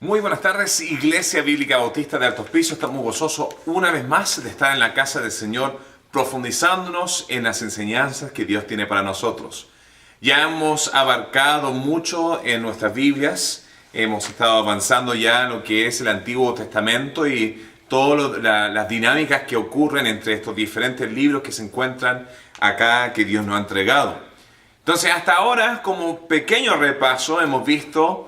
Muy buenas tardes, Iglesia Bíblica Bautista de Altos Pisos. Estamos gozosos una vez más de estar en la casa del Señor, profundizándonos en las enseñanzas que Dios tiene para nosotros. Ya hemos abarcado mucho en nuestras Biblias, hemos estado avanzando ya en lo que es el Antiguo Testamento y todas las dinámicas que ocurren entre estos diferentes libros que se encuentran acá que Dios nos ha entregado. Entonces, hasta ahora, como pequeño repaso, hemos visto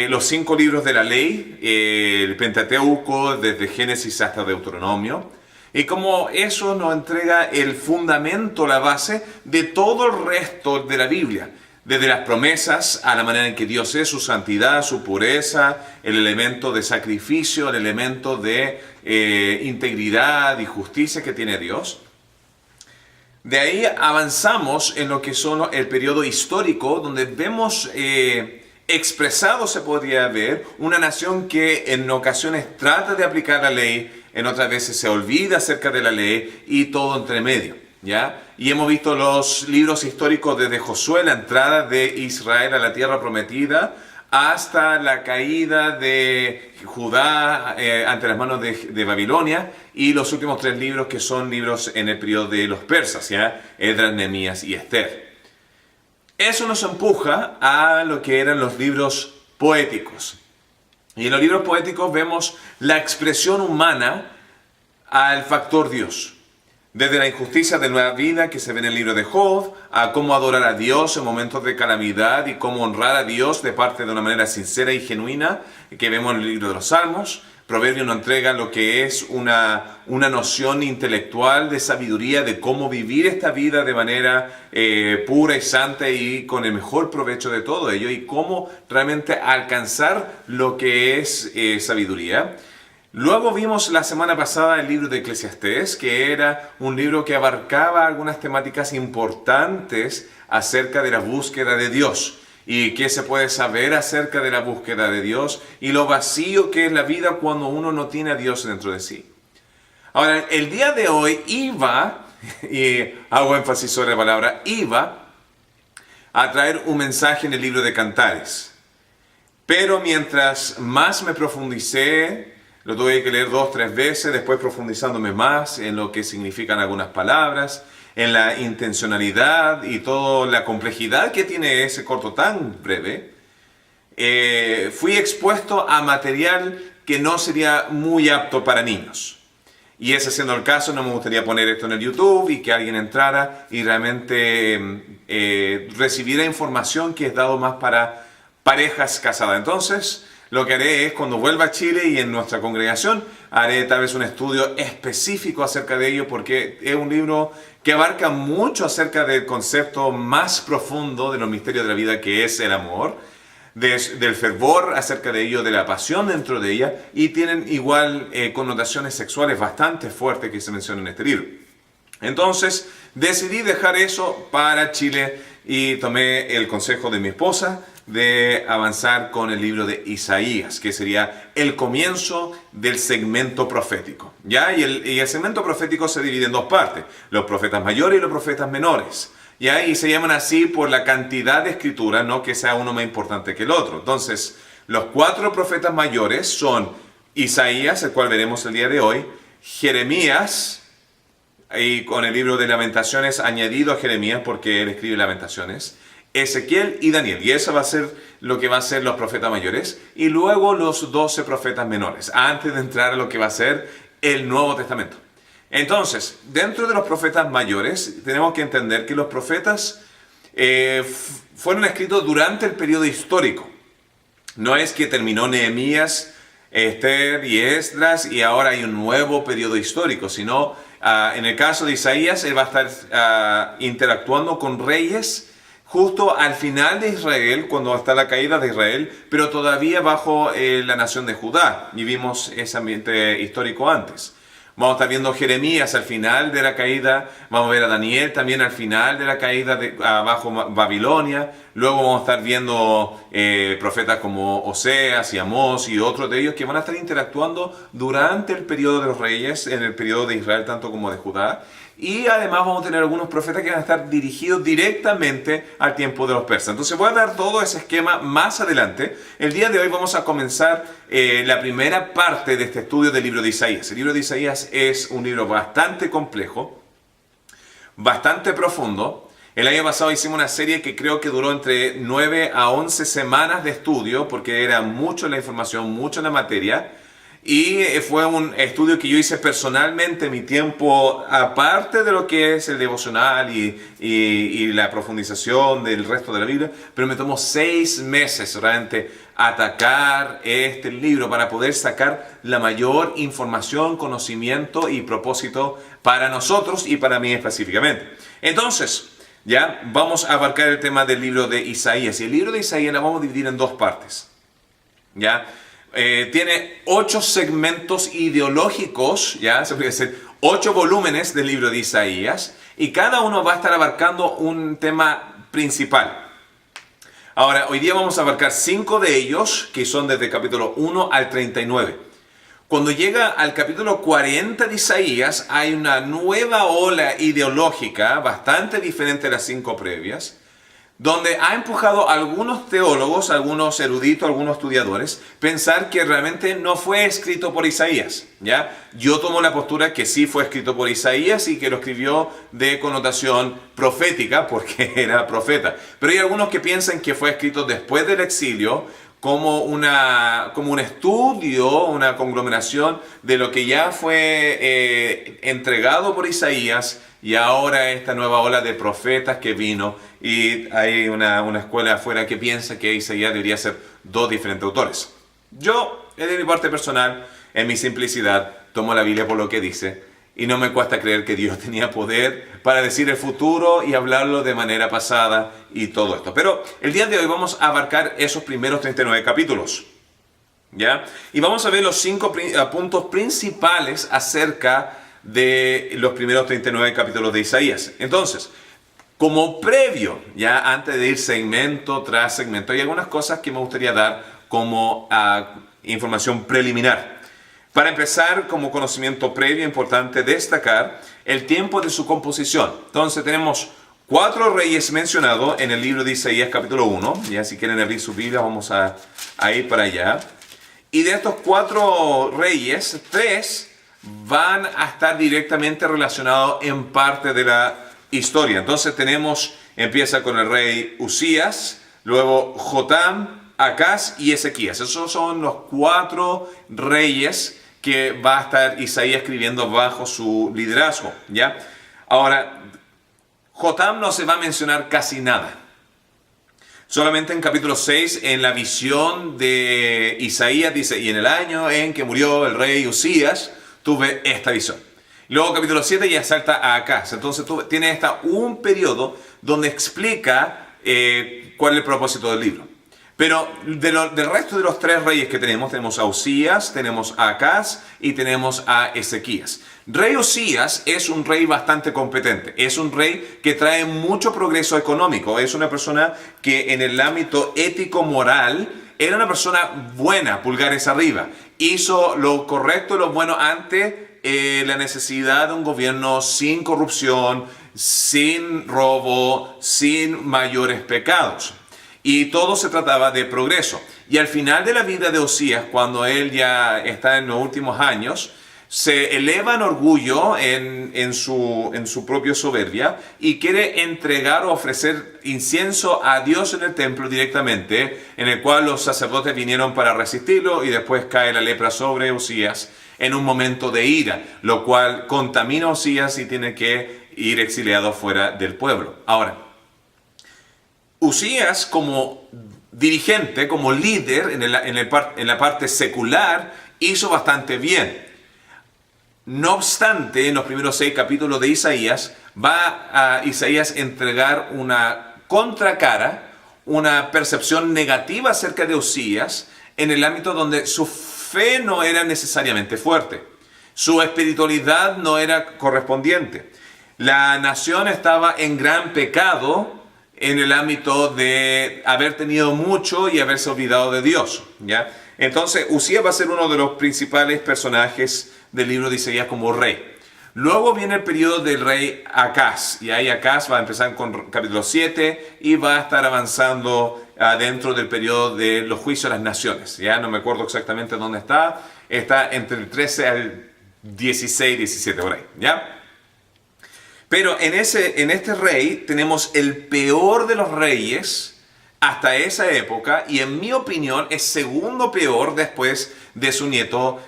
los 5 libros de la ley, el Pentateuco, desde Génesis hasta Deuteronomio, y como eso nos entrega el fundamento, la base de todo el resto de la Biblia, desde las promesas a la manera en que Dios es, su santidad, su pureza, el elemento de sacrificio, el elemento de integridad y justicia que tiene Dios. De ahí avanzamos en lo que son el periodo histórico, donde vemos expresado, se podría ver, una nación que en ocasiones trata de aplicar la ley, en otras veces se olvida acerca de la ley y todo entre medio, ¿ya? Y hemos visto los libros históricos desde Josué, la entrada de Israel a la tierra prometida, hasta la caída de Judá ante las manos de Babilonia, y los últimos 3 libros que son libros en el periodo de los persas, ¿ya? Esdras, Nehemías y Esther. Eso nos empuja a lo que eran los libros poéticos. Y en los libros poéticos vemos la expresión humana al factor Dios. Desde la injusticia de nueva vida que se ve en el libro de Job, a cómo adorar a Dios en momentos de calamidad y cómo honrar a Dios de parte de una manera sincera y genuina, que vemos en el libro de los Salmos. Proverbios nos entrega lo que es una noción intelectual de sabiduría de cómo vivir esta vida de manera pura y santa y con el mejor provecho de todo ello, y cómo realmente alcanzar lo que es sabiduría. Luego vimos la semana pasada el libro de Eclesiastés, que era un libro que abarcaba algunas temáticas importantes acerca de la búsqueda de Dios. Y qué se puede saber acerca de la búsqueda de Dios y lo vacío que es la vida cuando uno no tiene a Dios dentro de sí. Ahora, el día de hoy iba, y hago énfasis sobre la palabra, iba a traer un mensaje en el libro de Cantares. Pero mientras más me profundicé, lo tuve que leer 2 o 3 veces, después profundizándome más en lo que significan algunas palabras, en la intencionalidad y toda la complejidad que tiene ese corto tan breve, fui expuesto a material que no sería muy apto para niños. Y ese siendo el caso, no me gustaría poner esto en el YouTube y que alguien entrara y realmente recibiera información que es dado más para parejas casadas. Entonces, lo que haré es, cuando vuelva a Chile y en nuestra congregación, haré tal vez un estudio específico acerca de ello, porque es un libro que abarca mucho acerca del concepto más profundo de los misterios de la vida, que es el amor, del fervor acerca de ello, de la pasión dentro de ella, y tienen igual connotaciones sexuales bastante fuertes que se mencionan en este libro. Entonces, decidí dejar eso para Chile y tomé el consejo de mi esposa de avanzar con el libro de Isaías, que sería el comienzo del segmento profético, ¿ya? Y el segmento profético se divide en 2 partes, los profetas mayores y los profetas menores, ¿ya? Y se llaman así por la cantidad de escritura, no que sea uno más importante que el otro. Entonces, los 4 profetas mayores son Isaías, el cual veremos el día de hoy, Jeremías, y con el libro de Lamentaciones añadido a Jeremías, porque él escribe Lamentaciones, Ezequiel y Daniel, y eso va a ser lo que va a ser los profetas mayores, y luego los 12 profetas menores, antes de entrar a lo que va a ser el Nuevo Testamento. Entonces, dentro de los profetas mayores, tenemos que entender que los profetas fueron escritos durante el periodo histórico. No es que terminó Nehemías, Esther y Esdras y ahora hay un nuevo periodo histórico, sino en el caso de Isaías, él va a estar interactuando con reyes justo al final de Israel, cuando está la caída de Israel, pero todavía bajo la nación de Judá. Y vimos ese ambiente histórico antes. Vamos a estar viendo Jeremías al final de la caída, vamos a ver a Daniel también al final de la caída bajo Babilonia. Luego vamos a estar viendo profetas como Oseas y Amós y otros de ellos que van a estar interactuando durante el periodo de los reyes, en el periodo de Israel tanto como de Judá. Y además vamos a tener algunos profetas que van a estar dirigidos directamente al tiempo de los persas. Entonces voy a dar todo ese esquema más adelante. El día de hoy vamos a comenzar la primera parte de este estudio del libro de Isaías. El libro de Isaías es un libro bastante complejo, bastante profundo. El año pasado hicimos una serie que creo que duró entre 9 a 11 semanas de estudio, porque era mucho la información, mucho la materia. Y fue un estudio que yo hice personalmente, mi tiempo, aparte de lo que es el devocional y la profundización del resto de la Biblia, pero me tomó 6 meses realmente atacar este libro para poder sacar la mayor información, conocimiento y propósito para nosotros y para mí específicamente. Entonces, ya vamos a abarcar el tema del libro de Isaías. Y el libro de Isaías lo vamos a dividir en 2 partes. ¿Ya? Tiene 8 segmentos ideológicos, ya se puede decir 8 volúmenes del libro de Isaías, y cada uno va a estar abarcando un tema principal. Ahora, hoy día vamos a abarcar 5 de ellos, que son desde el capítulo 1 al 39. Cuando llega al capítulo 40 de Isaías, hay una nueva ola ideológica, bastante diferente a las 5 previas, donde ha empujado a algunos teólogos, algunos eruditos, algunos estudiadores, pensar que realmente no fue escrito por Isaías, ¿ya? Yo tomo la postura que sí fue escrito por Isaías y que lo escribió de connotación profética, porque era profeta. Pero hay algunos que piensan que fue escrito después del exilio, como un estudio, una conglomeración de lo que ya fue entregado por Isaías, y ahora esta nueva ola de profetas que vino, y hay una escuela afuera que piensa que Isaías debería ser 2 diferentes autores. Yo, de mi parte personal, en mi simplicidad, tomo la Biblia por lo que dice, y no me cuesta creer que Dios tenía poder para decir el futuro y hablarlo de manera pasada y todo esto. Pero el día de hoy vamos a abarcar esos primeros 39 capítulos, ¿ya? Y vamos a ver los 5 puntos principales acerca de los primeros 39 capítulos de Isaías. Entonces, como previo, ya antes de ir segmento tras segmento, hay algunas cosas que me gustaría dar como información preliminar. Para empezar, como conocimiento previo, importante destacar el tiempo de su composición. Entonces tenemos 4 reyes mencionados en el libro de Isaías capítulo 1. Ya si quieren abrir su Biblia, vamos a ir para allá. Y de estos 4 reyes, 3 van a estar directamente relacionados en parte de la historia. Entonces empieza con el rey Usías, luego Jotam, Acaz y Ezequías. Esos son los 4 reyes que va a estar Isaías escribiendo bajo su liderazgo, ¿ya? Ahora, Jotam no se va a mencionar casi nada. Solamente en capítulo 6, en la visión de Isaías, dice, y en el año en que murió el rey Usías, tuve esta visión. Luego capítulo 7 ya salta a Acaz. Entonces tiene un periodo donde explica cuál es el propósito del libro. Pero del resto de los 3 reyes que tenemos a Usías, tenemos a Acaz y tenemos a Ezequías. Rey Usías es un rey bastante competente, es un rey que trae mucho progreso económico, es una persona que en el ámbito ético-moral era una persona buena, pulgares arriba, hizo lo correcto y lo bueno ante la necesidad de un gobierno sin corrupción, sin robo, sin mayores pecados. Y todo se trataba de progreso. Y al final de la vida de Usías, cuando él ya está en los últimos años, se eleva en orgullo en su propia soberbia y quiere entregar o ofrecer incienso a Dios en el templo directamente, en el cual los sacerdotes vinieron para resistirlo, y después cae la lepra sobre Usías en un momento de ira, lo cual contamina a Usías y tiene que ir exiliado fuera del pueblo. Ahora, Usías como dirigente, como líder en la parte secular, hizo bastante bien. No obstante, en los primeros 6 capítulos de Isaías, va a Isaías entregar una contracara, una percepción negativa acerca de Usías, en el ámbito donde su fe no era necesariamente fuerte. Su espiritualidad no era correspondiente. La nación estaba en gran pecado en el ámbito de haber tenido mucho y haberse olvidado de Dios, ¿ya? Entonces, Usías va a ser uno de los principales personajes del libro de Isaías como rey. Luego viene el periodo del rey Acaz, y ahí Acaz va a empezar con capítulo 7 y va a estar avanzando dentro del periodo de los juicios de las naciones. Ya no me acuerdo exactamente dónde está entre el 13 al 16, 17 por ahí, ¿ya? Pero en este rey tenemos el peor de los reyes hasta esa época, y en mi opinión es segundo peor después de su nieto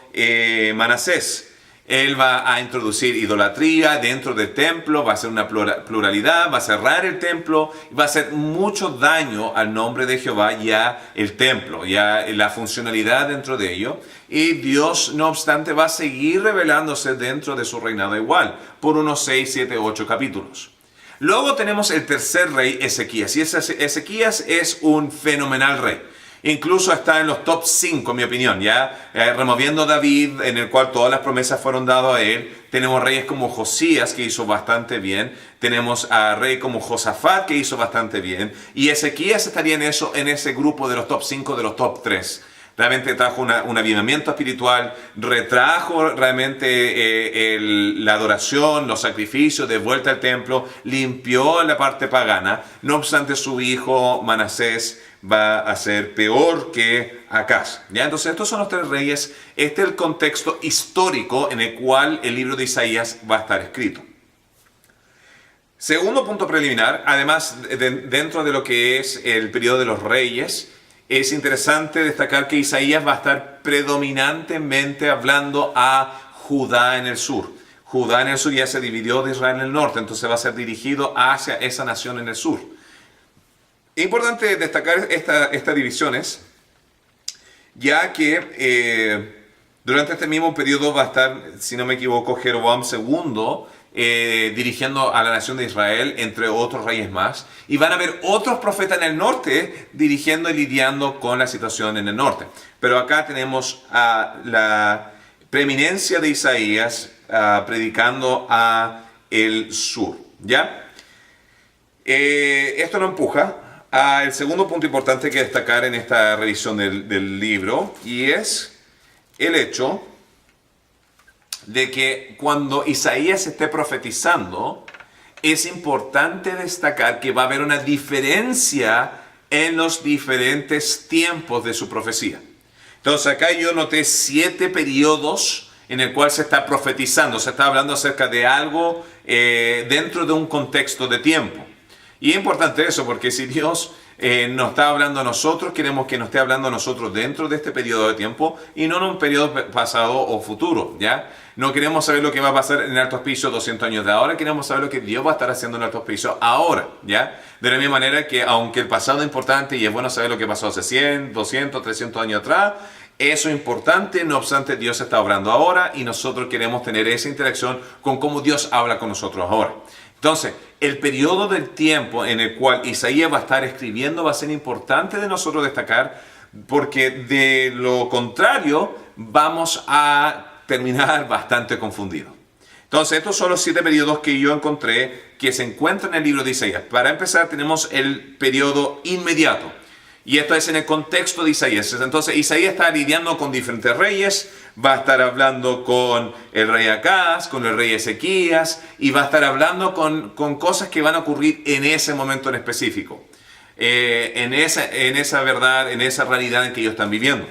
Manasés. Él va a introducir idolatría dentro del templo, va a hacer una pluralidad, va a cerrar el templo, va a hacer mucho daño al nombre de Jehová y a el templo, y a la funcionalidad dentro de ello. Y Dios, no obstante, va a seguir revelándose dentro de su reinado igual, por unos 6, 7, 8 capítulos. Luego tenemos el tercer rey, Ezequías, y Ezequías es un fenomenal rey. Incluso está en los top 5, en mi opinión, ya removiendo a David, en el cual todas las promesas fueron dadas a él. Tenemos reyes como Josías, que hizo bastante bien. Tenemos a rey como Josafat, que hizo bastante bien. Y Ezequías estaría en ese grupo de los top 5, de los top 3. Realmente trajo un avivamiento espiritual, retrajo realmente la adoración, los sacrificios de vuelta al templo, limpió la parte pagana. No obstante, su hijo Manasés va a ser peor que Acaz. ¿Ya? Entonces, estos son los tres reyes. Este es el contexto histórico en el cual el libro de Isaías va a estar escrito. Segundo punto preliminar, además, dentro de lo que es el periodo de los reyes, es interesante destacar que Isaías va a estar predominantemente hablando a Judá en el sur. Judá en el sur ya se dividió de Israel en el norte, entonces va a ser dirigido hacia esa nación en el sur. Es importante destacar estas divisiones, ya que durante este mismo periodo va a estar, si no me equivoco, Jeroboam II dirigiendo a la nación de Israel, entre otros reyes más, y van a haber otros profetas en el norte dirigiendo y lidiando con la situación en el norte. Pero acá tenemos la preeminencia de Isaías predicando a el sur, ¿ya? Esto nos empuja al segundo punto importante que destacar en esta revisión del libro, y es el hecho de que cuando Isaías esté profetizando, es importante destacar que va a haber una diferencia en los diferentes tiempos de su profecía. Entonces acá yo noté 7 periodos en el cual se está profetizando, se está hablando acerca de algo dentro de un contexto de tiempo. Y es importante eso, porque si Dios nos está hablando a nosotros, queremos que nos esté hablando a nosotros dentro de este periodo de tiempo y no en un periodo pasado o futuro, ¿ya? No queremos saber lo que va a pasar en el Alto Hospicio 200 años de ahora, queremos saber lo que Dios va a estar haciendo en el Alto Hospicio ahora, ¿ya? De la misma manera que, aunque el pasado es importante y es bueno saber lo que pasó hace 100, 200, 300 años atrás, eso es importante, no obstante Dios está obrando ahora y nosotros queremos tener esa interacción con cómo Dios habla con nosotros ahora. Entonces, el periodo del tiempo en el cual Isaías va a estar escribiendo va a ser importante de nosotros destacar, porque de lo contrario vamos a terminar bastante confundidos. Entonces, estos son los 7 periodos que yo encontré que se encuentran en el libro de Isaías. Para empezar, tenemos el periodo inmediato. Y esto es en el contexto de Isaías. Entonces, Isaías está lidiando con diferentes reyes. Va a estar hablando con el rey Acaz, con el rey Ezequías, y va a estar hablando con cosas que van a ocurrir en ese momento en específico. En esa verdad, en esa realidad en que ellos están viviendo.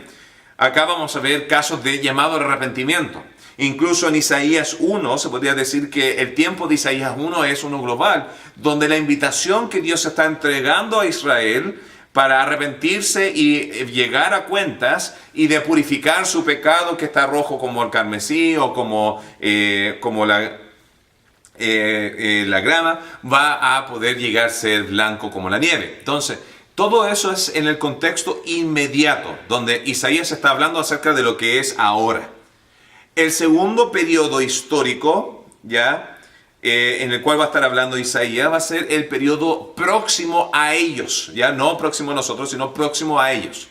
Acá vamos a ver casos de llamado al arrepentimiento. Incluso en Isaías 1, se podría decir que el tiempo de Isaías 1 es uno global, donde la invitación que Dios está entregando a Israel para arrepentirse y llegar a cuentas y de purificar su pecado, que está rojo como el carmesí o como la grama, va a poder llegar a ser blanco como la nieve. Entonces, todo eso es en el contexto inmediato, donde Isaías está hablando acerca de lo que es ahora. El segundo periodo histórico, ya, en el cual va a estar hablando Isaías, va a ser el periodo próximo a ellos, ya no próximo a nosotros, sino próximo a ellos.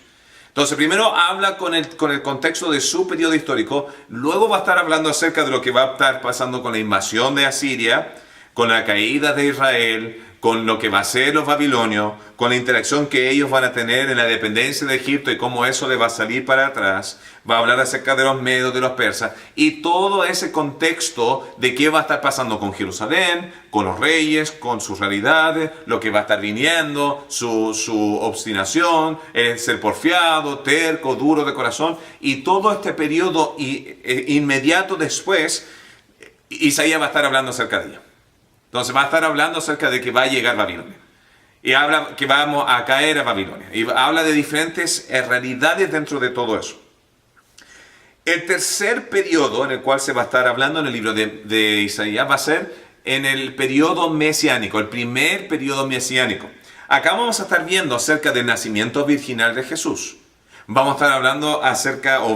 Entonces, primero habla con el contexto de su periodo histórico, luego va a estar hablando acerca de lo que va a estar pasando con la invasión de Asiria, con la caída de Israel, con lo que va a ser los babilonios, con la interacción que ellos van a tener en la dependencia de Egipto y cómo eso le va a salir para atrás. Va a hablar acerca de los medos, de los persas y todo ese contexto de qué va a estar pasando con Jerusalén, con los reyes, con sus realidades, lo que va a estar viniendo, su obstinación, el ser porfiado, terco, duro de corazón y todo este periodo inmediato después, Isaías va a estar hablando acerca de ello. Entonces va a estar hablando acerca de que va a llegar Babilonia. Y habla que vamos a caer a Babilonia. Y habla de diferentes realidades dentro de todo eso. El tercer periodo en el cual se va a estar hablando en el libro de Isaías va a ser en el periodo mesiánico, el primer periodo mesiánico. Acá vamos a estar viendo acerca del nacimiento virginal de Jesús. Vamos a estar hablando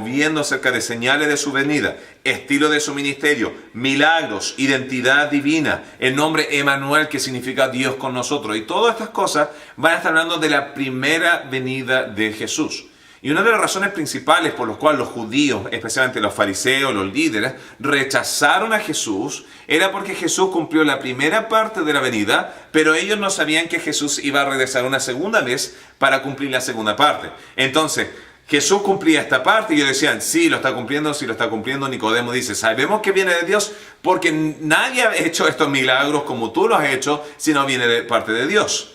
viendo acerca de señales de su venida, estilo de su ministerio, milagros, identidad divina, el nombre Emmanuel que significa Dios con nosotros. Y todas estas cosas van a estar hablando de la primera venida de Jesús. Y una de las razones principales por las cuales los judíos, especialmente los fariseos, los líderes, rechazaron a Jesús, era porque Jesús cumplió la primera parte de la venida, pero ellos no sabían que Jesús iba a regresar una segunda vez para cumplir la segunda parte. Entonces, Jesús cumplía esta parte y ellos decían, sí, lo está cumpliendo, sí, lo está cumpliendo. Nicodemo dice, sabemos que viene de Dios porque nadie ha hecho estos milagros como tú los has hecho, sino viene de parte de Dios.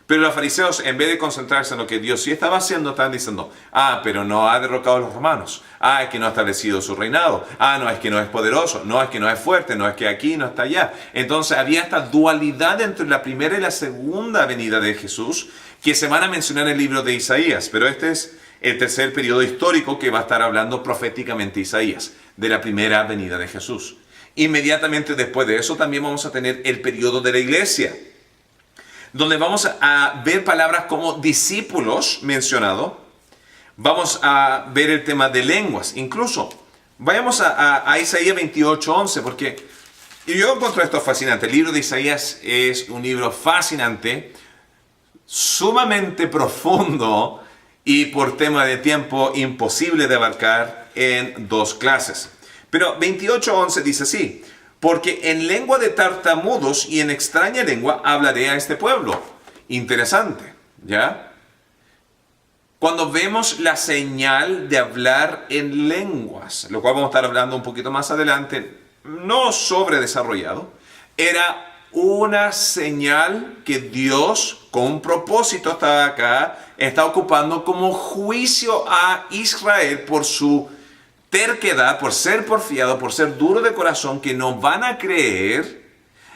Pero los fariseos, en vez de concentrarse en lo que Dios sí estaba haciendo, estaban diciendo, pero no ha derrocado a los romanos. Es que no ha establecido su reinado. No, es que no es poderoso. No, es que no es fuerte. No, es que aquí, no está allá. Entonces había esta dualidad entre la primera y la segunda venida de Jesús que se van a mencionar en el libro de Isaías. Pero este es el tercer periodo histórico que va a estar hablando proféticamente Isaías, de la primera venida de Jesús. Inmediatamente después de eso también vamos a tener el periodo de la iglesia, donde vamos a ver palabras como discípulos mencionado. Vamos a ver el tema de lenguas. Incluso, vayamos a Isaías 28:11, porque yo encuentro esto fascinante. El libro de Isaías es un libro fascinante, sumamente profundo y por tema de tiempo imposible de abarcar en dos clases. Pero 28:11 dice así: porque en lengua de tartamudos y en extraña lengua hablaré a este pueblo. Interesante, ¿ya? Cuando vemos la señal de hablar en lenguas, lo cual vamos a estar hablando un poquito más adelante, no sobredesarrollado, era una señal que Dios, con un propósito está acá, está ocupando como juicio a Israel por su terquedad, por ser porfiado, por ser duro de corazón, que no van a creer,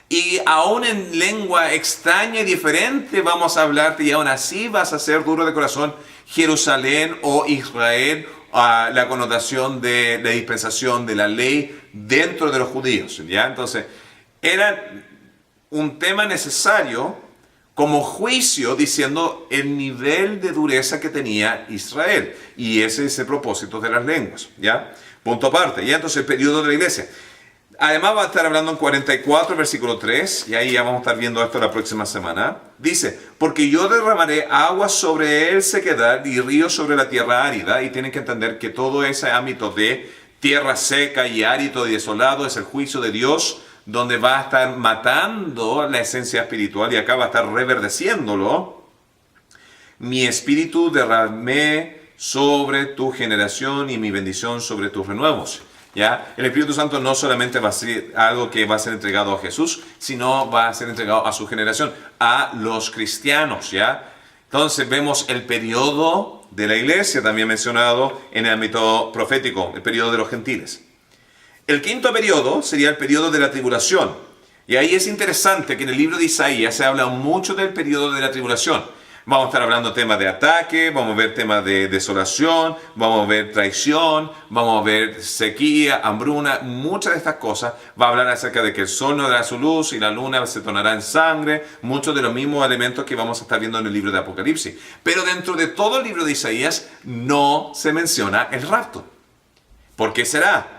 y aún en lengua extraña y diferente vamos a hablarte, y aún así vas a ser duro de corazón. Jerusalén o Israel, la connotación de la dispensación de la ley dentro de los judíos, ¿ya? Entonces, era un tema necesario como juicio, diciendo el nivel de dureza que tenía Israel. Y ese es el propósito de las lenguas, ¿ya? Punto aparte. Y entonces el periodo de la iglesia. Además va a estar hablando en 44, versículo 3, y ahí ya vamos a estar viendo esto la próxima semana. Dice, porque yo derramaré agua sobre él sequedad y ríos sobre la tierra árida. Y tienen que entender que todo ese ámbito de tierra seca y árido y desolado es el juicio de Dios, donde va a estar matando la esencia espiritual y acá va a estar reverdeciéndolo. Mi espíritu derramé sobre tu generación y mi bendición sobre tus renuevos. ¿Ya? El Espíritu Santo no solamente va a ser algo que va a ser entregado a Jesús, sino va a ser entregado a su generación, a los cristianos, ¿ya? Entonces vemos el periodo de la iglesia también mencionado en el ámbito profético, el periodo de los gentiles. El quinto periodo sería el periodo de la tribulación. Y ahí es interesante que en el libro de Isaías se habla mucho del periodo de la tribulación. Vamos a estar hablando temas de ataque, vamos a ver temas de desolación, vamos a ver traición, vamos a ver sequía, hambruna, muchas de estas cosas. Va a hablar acerca de que el sol no dará su luz y la luna se tornará en sangre, muchos de los mismos elementos que vamos a estar viendo en el libro de Apocalipsis. Pero dentro de todo el libro de Isaías no se menciona el rapto. ¿Por qué será?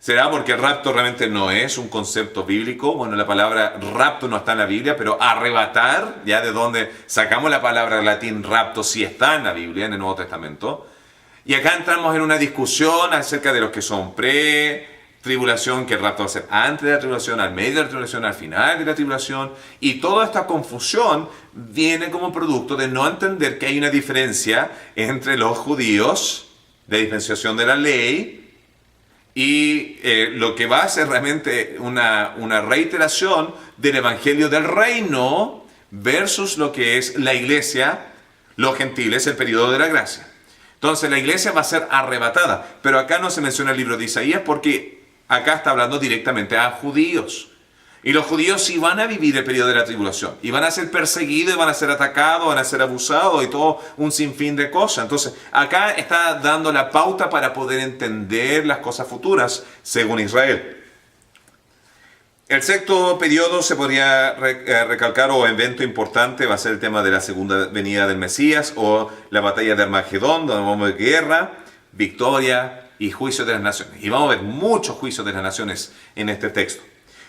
¿Será porque el rapto realmente no es un concepto bíblico? Bueno, la palabra rapto no está en la Biblia, pero arrebatar, ya de donde sacamos la palabra latín rapto, sí está en la Biblia, en el Nuevo Testamento. Y acá entramos en una discusión acerca de los que son tribulación, que el rapto va a ser antes de la tribulación, al medio de la tribulación, al final de la tribulación. Y toda esta confusión viene como producto de no entender que hay una diferencia entre los judíos de dispensación de la ley y lo que va a ser realmente una reiteración del evangelio del reino versus lo que es la iglesia, los gentiles, el periodo de la gracia. Entonces la iglesia va a ser arrebatada, pero acá no se menciona el libro de Isaías porque acá está hablando directamente a judíos. Y los judíos sí van a vivir el periodo de la tribulación. Y van a ser perseguidos, y van a ser atacados, van a ser abusados y todo un sinfín de cosas. Entonces, acá está dando la pauta para poder entender las cosas futuras según Israel. El sexto periodo se podría recalcar, o evento importante, va a ser el tema de la segunda venida del Mesías o la batalla de Armagedón, donde vamos a ver guerra, victoria y juicio de las naciones. Y vamos a ver muchos juicios de las naciones en este texto.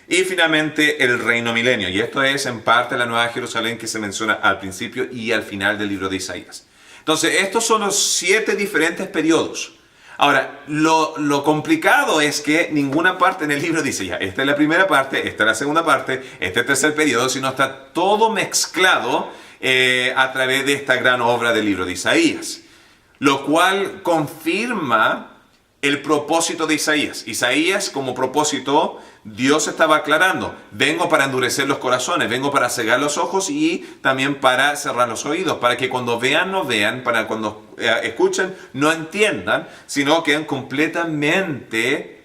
Y finalmente el reino milenio. Y esto es en parte la Nueva Jerusalén que se menciona al principio y al final del libro de Isaías. Entonces, estos son los 7 diferentes periodos. Ahora, lo complicado es que ninguna parte en el libro dice, ya, esta es la primera parte, esta es la segunda parte, este es el tercer periodo, sino está todo mezclado a través de esta gran obra del libro de Isaías. Lo cual confirma el propósito de Isaías. Isaías, como propósito, Dios estaba aclarando: vengo para endurecer los corazones, vengo para cegar los ojos y también para cerrar los oídos, para que cuando vean no vean, para cuando escuchen no entiendan, sino queden completamente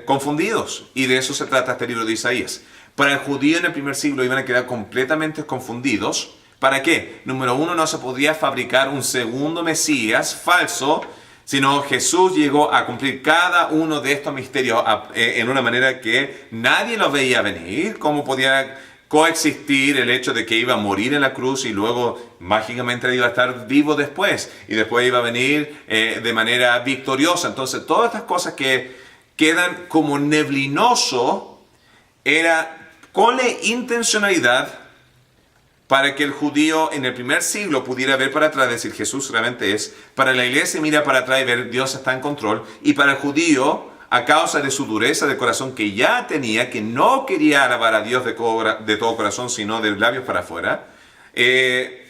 confundidos. Y de eso se trata este libro de Isaías. Para el judío en el primer siglo iban a quedar completamente confundidos. ¿Para qué? Número uno, no se podía fabricar un segundo Mesías falso, sino Jesús llegó a cumplir cada uno de estos misterios en una manera que nadie lo veía venir. ¿Cómo podía coexistir el hecho de que iba a morir en la cruz y luego mágicamente iba a estar vivo después? Y después iba a venir de manera victoriosa. Entonces, todas estas cosas que quedan como neblinoso, era con la intencionalidad para que el judío en el primer siglo pudiera ver para atrás y decir Jesús realmente es. Para la iglesia mira para atrás y ver Dios está en control. Y para el judío, a causa de su dureza de corazón que ya tenía, que no quería alabar a Dios de todo corazón, sino de labios para afuera, se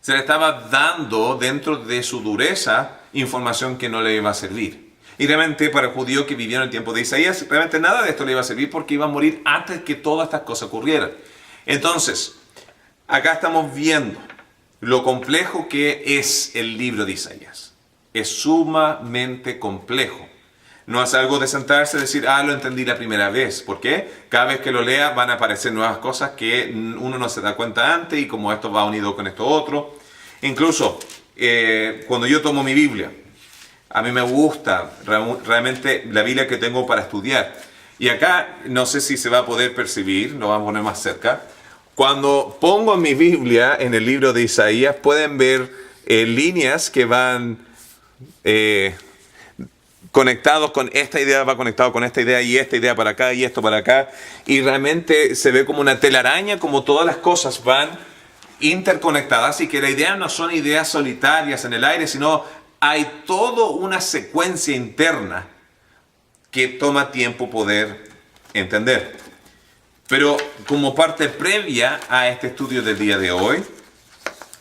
le estaba dando dentro de su dureza información que no le iba a servir. Y realmente para el judío que vivió en el tiempo de Isaías, realmente nada de esto le iba a servir porque iba a morir antes que todas estas cosas ocurrieran. Entonces, acá estamos viendo lo complejo que es el libro de Isaías. Es sumamente complejo. No es algo de sentarse y decir, lo entendí la primera vez. ¿Por qué? Cada vez que lo lea van a aparecer nuevas cosas que uno no se da cuenta antes, y como esto va unido con esto otro. Incluso cuando yo tomo mi Biblia, a mí me gusta realmente la Biblia que tengo para estudiar. Y acá, no sé si se va a poder percibir, lo vamos a poner más cerca. Cuando pongo mi Biblia en el libro de Isaías, pueden ver líneas que van conectados con esta idea, va conectado con esta idea y esta idea para acá y esto para acá. Y realmente se ve como una telaraña, como todas las cosas van interconectadas, y que la idea no son ideas solitarias en el aire, sino hay toda una secuencia interna que toma tiempo poder entender. Pero como parte previa a este estudio del día de hoy,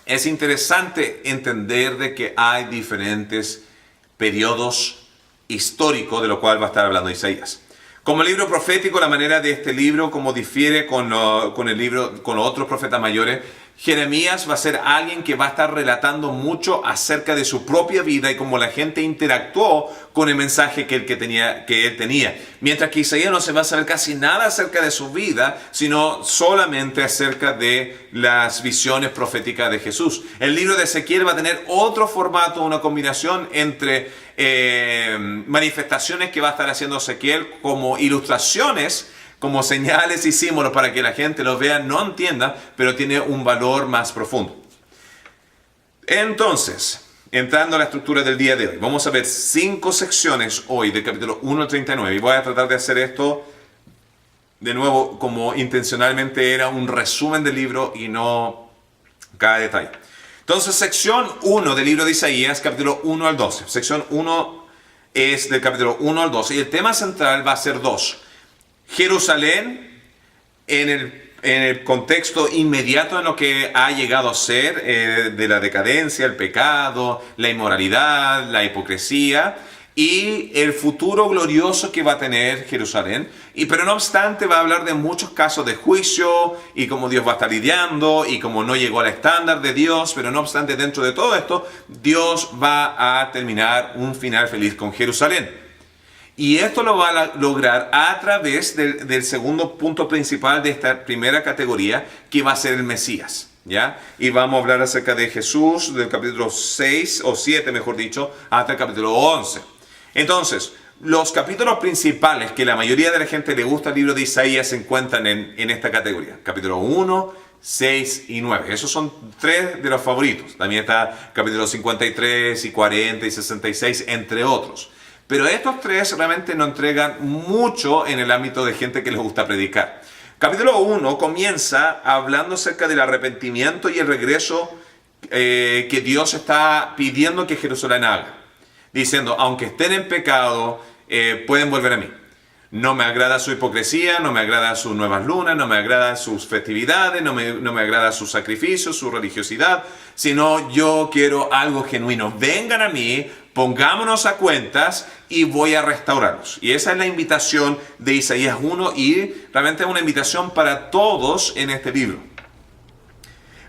es interesante entender de que hay diferentes periodos históricos de lo cual va a estar hablando Isaías. Como libro profético, la manera de este libro, como difiere con el libro, con los otros profetas mayores, Jeremías va a ser alguien que va a estar relatando mucho acerca de su propia vida y cómo la gente interactuó con el mensaje que él tenía. Mientras que Isaías no se va a saber casi nada acerca de su vida, sino solamente acerca de las visiones proféticas de Jesús. El libro de Ezequiel va a tener otro formato, una combinación entre manifestaciones que va a estar haciendo Ezequiel como ilustraciones, como señales y símbolos para que la gente los vea, no entienda, pero tiene un valor más profundo. Entonces, entrando a la estructura del día de hoy, vamos a ver 5 secciones hoy del capítulo 1 al 39. Y voy a tratar de hacer esto de nuevo como intencionalmente era un resumen del libro y no cada detalle. Entonces, sección 1 del libro de Isaías, capítulo 1 al 12. Sección 1 es del capítulo 1 al 12. Y el tema central va a ser dos. Jerusalén en el contexto inmediato en lo que ha llegado a ser de la decadencia, el pecado, la inmoralidad, la hipocresía y el futuro glorioso que va a tener Jerusalén. Pero no obstante va a hablar de muchos casos de juicio y cómo Dios va a estar lidiando y cómo no llegó al estándar de Dios. Pero no obstante, dentro de todo esto, Dios va a terminar un final feliz con Jerusalén. Y esto lo va a lograr a través del segundo punto principal de esta primera categoría, que va a ser el Mesías, ¿ya? Y vamos a hablar acerca de Jesús, del capítulo 6 o 7, mejor dicho, hasta el capítulo 11. Entonces, los capítulos principales que la mayoría de la gente le gusta el libro de Isaías se encuentran en esta categoría. Capítulo 1, 6 y 9. Esos son tres de los favoritos. También está capítulos 53 y 40 y 66, entre otros. Pero estos tres realmente nos entregan mucho en el ámbito de gente que les gusta predicar. Capítulo 1 comienza hablando acerca del arrepentimiento y el regreso que Dios está pidiendo que Jerusalén haga. Diciendo, aunque estén en pecado, pueden volver a mí. No me agrada su hipocresía, no me agrada sus nuevas lunas, no me agrada sus festividades, no me agrada sus sacrificios, su religiosidad, sino yo quiero algo genuino. Vengan a mí, pongámonos a cuentas y voy a restaurarlos. Y esa es la invitación de Isaías 1 y realmente es una invitación para todos en este libro.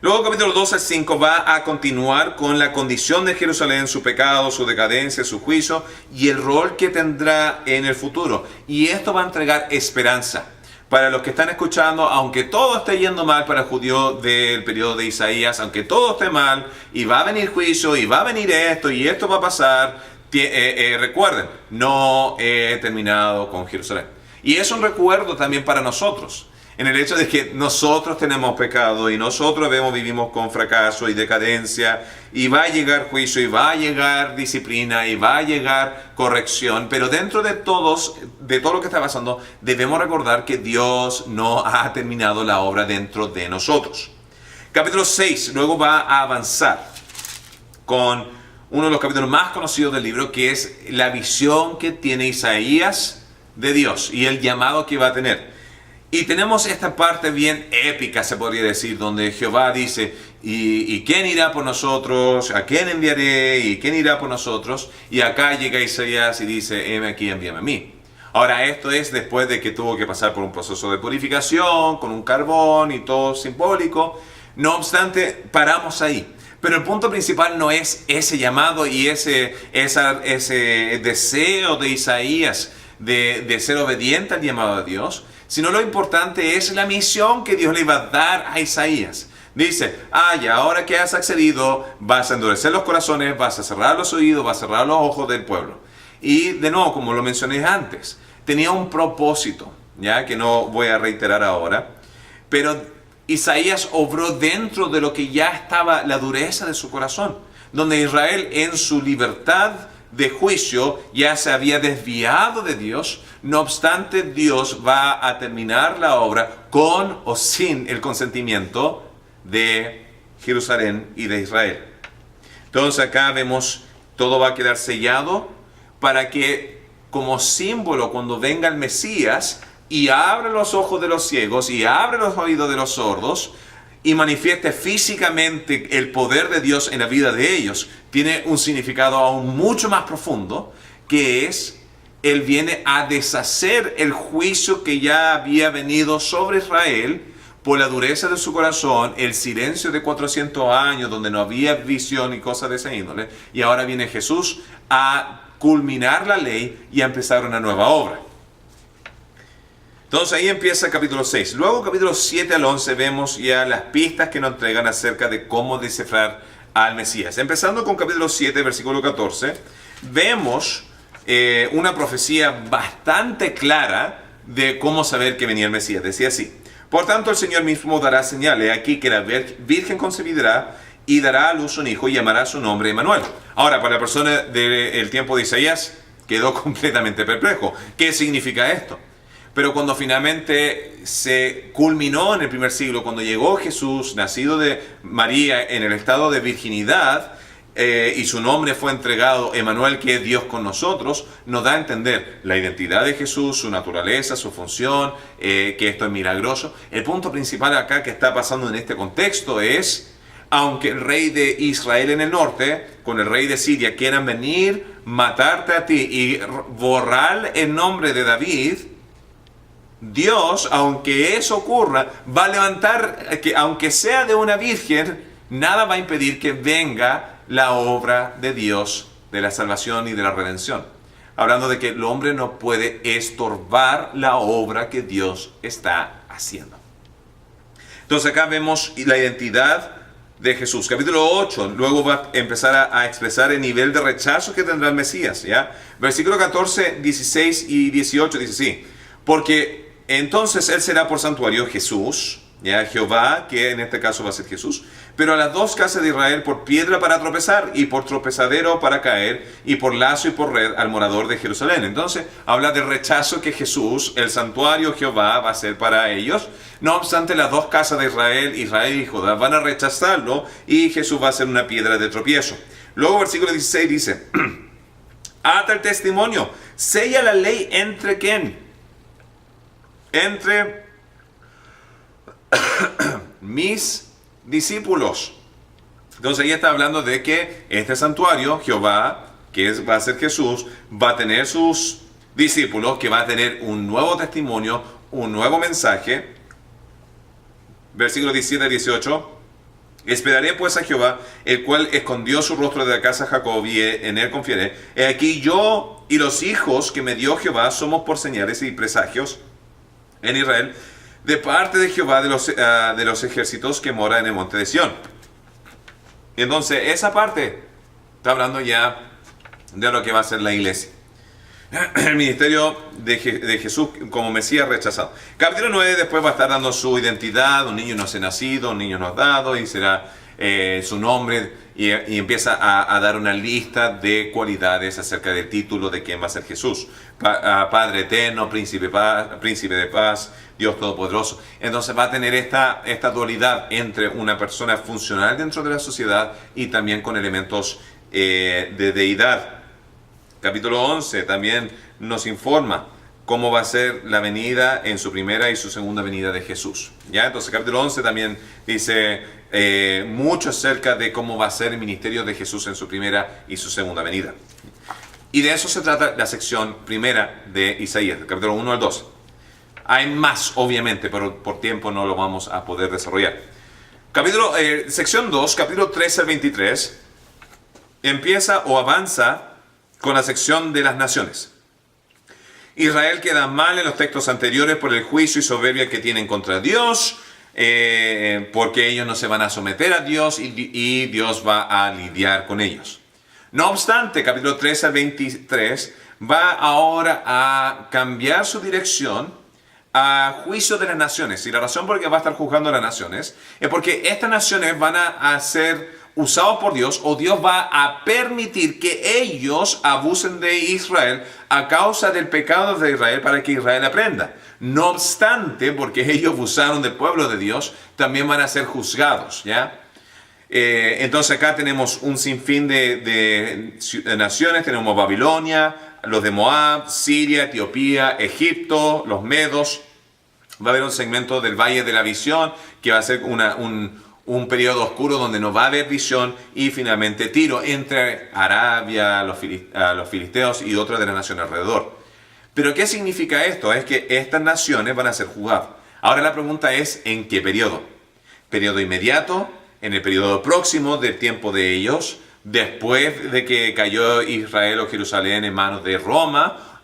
Luego capítulo 2 al 5 va a continuar con la condición de Jerusalén, su pecado, su decadencia, su juicio y el rol que tendrá en el futuro. Y esto va a entregar esperanza para los que están escuchando, aunque todo esté yendo mal para el judío del periodo de Isaías, aunque todo esté mal y va a venir juicio y va a venir esto y esto va a pasar, recuerden, no he terminado con Jerusalén. Y es un recuerdo también para nosotros. En el hecho de que nosotros tenemos pecado y nosotros vivimos con fracaso y decadencia y va a llegar juicio y va a llegar disciplina y va a llegar corrección, pero dentro de todo lo que está pasando debemos recordar que Dios no ha terminado la obra dentro de nosotros. Capítulo 6 luego va a avanzar con uno de los capítulos más conocidos del libro, que es la visión que tiene Isaías de Dios y el llamado que va a tener. Y tenemos esta parte bien épica, se podría decir, donde Jehová dice, ¿y quién irá por nosotros? ¿A quién enviaré? ¿Y quién irá por nosotros? Y acá llega Isaías y dice, heme aquí, envíame a mí. Ahora, esto es después de que tuvo que pasar por un proceso de purificación, con un carbón y todo simbólico. No obstante, paramos ahí. Pero el punto principal no es ese llamado y ese deseo de Isaías de ser obediente al llamado de Dios, sino lo importante es la misión que Dios le iba a dar a Isaías. Dice, y ahora que has accedido, vas a endurecer los corazones, vas a cerrar los oídos, vas a cerrar los ojos del pueblo. Y de nuevo, como lo mencioné antes, tenía un propósito, ya que no voy a reiterar ahora, pero Isaías obró dentro de lo que ya estaba la dureza de su corazón, donde Israel en su libertad de juicio ya se había desviado de Dios. No obstante, Dios va a terminar la obra con o sin el consentimiento de Jerusalén y de Israel. Entonces acá vemos, todo va a quedar sellado para que como símbolo cuando venga el Mesías y abre los ojos de los ciegos y abre los oídos de los sordos y manifieste físicamente el poder de Dios en la vida de ellos, tiene un significado aún mucho más profundo, que es, Él viene a deshacer el juicio que ya había venido sobre Israel por la dureza de su corazón, el silencio de 400 años donde no había visión y cosas de esa índole, y ahora viene Jesús a culminar la ley y a empezar una nueva obra. Entonces ahí empieza el capítulo 6. Luego capítulo 7 al 11 vemos ya las pistas que nos entregan acerca de cómo descifrar al Mesías. Empezando con capítulo 7, versículo 14, vemos una profecía bastante clara de cómo saber que venía el Mesías. Decía así: por tanto el Señor mismo dará señales, aquí que la Virgen concebirá y dará a luz un hijo y llamará su nombre Emmanuel. Ahora, para la persona del tiempo de Isaías quedó completamente perplejo. ¿Qué significa esto? Pero cuando finalmente se culminó en el primer siglo, cuando llegó Jesús, nacido de María en el estado de virginidad, y su nombre fue entregado, Emmanuel, que es Dios con nosotros, nos da a entender la identidad de Jesús, su naturaleza, su función, que esto es milagroso. El punto principal acá que está pasando en este contexto es, aunque el rey de Israel en el norte, con el rey de Siria, quieran venir, matarte a ti y borrar el nombre de David, Dios, aunque eso ocurra, va a levantar, que aunque sea de una virgen, nada va a impedir que venga la obra de Dios, de la salvación y de la redención. Hablando de que el hombre no puede estorbar la obra que Dios está haciendo. Entonces acá vemos la identidad de Jesús. Capítulo 8, luego va a empezar a expresar el nivel de rechazo que tendrá el Mesías, ¿ya? Versículo 14, 16 y 18 dice así: porque entonces él será por santuario Jesús, ¿ya? Jehová, que en este caso va a ser Jesús, pero a las dos casas de Israel por piedra para tropezar, y por tropezadero para caer, y por lazo y por red al morador de Jerusalén. Entonces habla del rechazo que Jesús, el santuario Jehová, va a ser para ellos. No obstante, las dos casas de Israel, Israel y Judá, van a rechazarlo, y Jesús va a ser una piedra de tropiezo. Luego versículo 16 dice: ata el testimonio, sella la ley entre ¿quién? Entre mis discípulos. Entonces ahí está hablando de que este santuario, Jehová, que va a ser Jesús, va a tener sus discípulos, que va a tener un nuevo testimonio, un nuevo mensaje. Versículos 17 y 18. Esperaré pues a Jehová, el cual escondió su rostro de la casa de Jacob, y en él confiaré. He aquí yo y los hijos que me dio Jehová somos por señales y presagios en Israel, de parte de Jehová de los ejércitos que mora en el monte de Sión. Entonces, esa parte está hablando ya de lo que va a ser la iglesia. El ministerio de Jesús como Mesías rechazado. Capítulo 9 después va a estar dando su identidad: un niño nos ha nacido, un niño nos ha dado, y será su nombre, y empieza a dar una lista de cualidades acerca del título de quién va a ser Jesús. Padre eterno, príncipe de paz, Dios todopoderoso. Entonces va a tener esta dualidad entre una persona funcional dentro de la sociedad y también con elementos de deidad. Capítulo 11 también nos informa cómo va a ser la venida en su primera y su segunda venida de Jesús. ¿Ya? Entonces capítulo 11 también dice mucho acerca de cómo va a ser el ministerio de Jesús en su primera y su segunda venida. Y de eso se trata la sección primera de Isaías, del capítulo 1 al 2. Hay más, obviamente, pero por tiempo no lo vamos a poder desarrollar. Sección 2, capítulo 13 al 23, empieza o avanza con la sección de las naciones. Israel queda mal en los textos anteriores por el juicio y soberbia que tienen contra Dios, porque ellos no se van a someter a Dios y Dios va a lidiar con ellos. No obstante, capítulo 13 al 23 va ahora a cambiar su dirección a juicio de las naciones. Y la razón por la que va a estar juzgando a las naciones es porque estas naciones van a ser usados por Dios, o Dios va a permitir que ellos abusen de Israel a causa del pecado de Israel, para que Israel aprenda. No obstante, porque ellos abusaron del pueblo de Dios, también van a ser juzgados, ¿ya? Entonces acá tenemos un sinfín de naciones. Tenemos Babilonia, los de Moab, Siria, Etiopía, Egipto, los medos. Va a haber un segmento del Valle de la Visión, que va a ser un periodo oscuro donde no va a haber visión, y finalmente Tiro, entre Arabia, los filisteos y otras de las naciones alrededor. Pero ¿qué significa esto? Es que estas naciones van a ser juzgadas. Ahora la pregunta es: ¿en qué periodo? ¿Periodo inmediato? ¿En el periodo próximo del tiempo de ellos? ¿Después de que cayó Israel o Jerusalén en manos de Roma?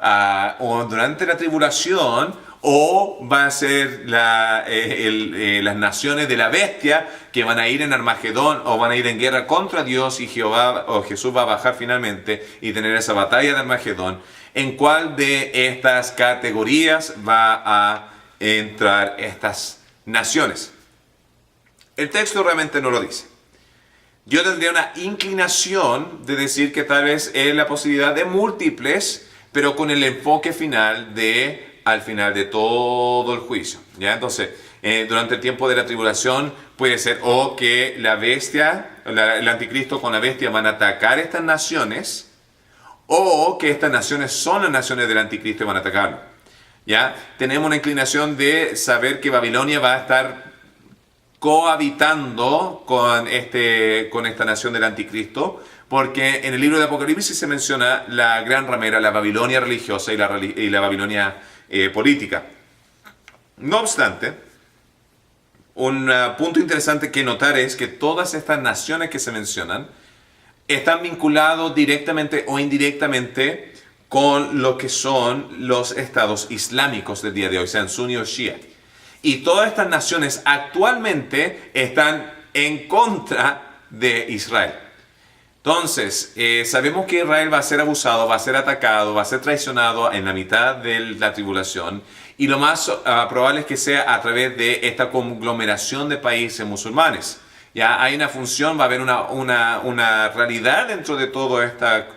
¿O durante la tribulación? ¿O va a ser las naciones de la bestia que van a ir en Armagedón, o van a ir en guerra contra Dios, y Jehová o Jesús va a bajar finalmente y tener esa batalla de Armagedón? ¿En cuál de estas categorías va a entrar estas naciones? El texto realmente no lo dice. Yo tendría una inclinación de decir que tal vez es la posibilidad de múltiples, pero con el enfoque final al final de todo el juicio, ¿ya? Entonces, Durante el tiempo de la tribulación puede ser o que la bestia, el anticristo con la bestia van a atacar estas naciones, o que estas naciones son las naciones del anticristo y van a atacarlo. ¿Ya? Tenemos una inclinación de saber que Babilonia va a estar cohabitando con esta nación del anticristo, porque en el libro de Apocalipsis se menciona la gran ramera, la Babilonia religiosa y la Babilonia política. No obstante, un punto interesante que notar es que todas estas naciones que se mencionan están vinculados directamente o indirectamente con lo que son los estados islámicos del día de hoy, sean suní o shia. Y todas estas naciones actualmente están en contra de Israel. Entonces, sabemos que Israel va a ser abusado, va a ser atacado, va a ser traicionado en la mitad de la tribulación. Y lo más probable es que sea a través de esta conglomeración de países musulmanes. Ya hay una función, va a haber una realidad dentro de toda esta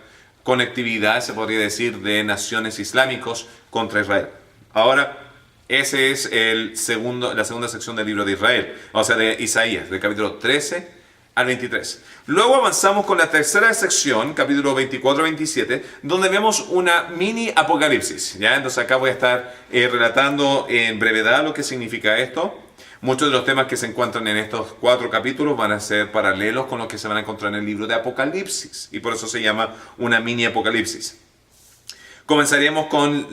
conectividad, se podría decir, de naciones islámicos contra Israel. Ahora, ese es la segunda sección del libro de Israel, o sea, de Isaías, del capítulo 13 al 23. Luego avanzamos con la tercera sección, capítulo 24-27, donde vemos una mini apocalipsis. ¿Ya? Entonces acá voy a estar relatando en brevedad lo que significa esto. Muchos de los temas que se encuentran en estos 4 capítulos van a ser paralelos con los que se van a encontrar en el libro de Apocalipsis. Y por eso se llama una mini apocalipsis. Comenzaríamos con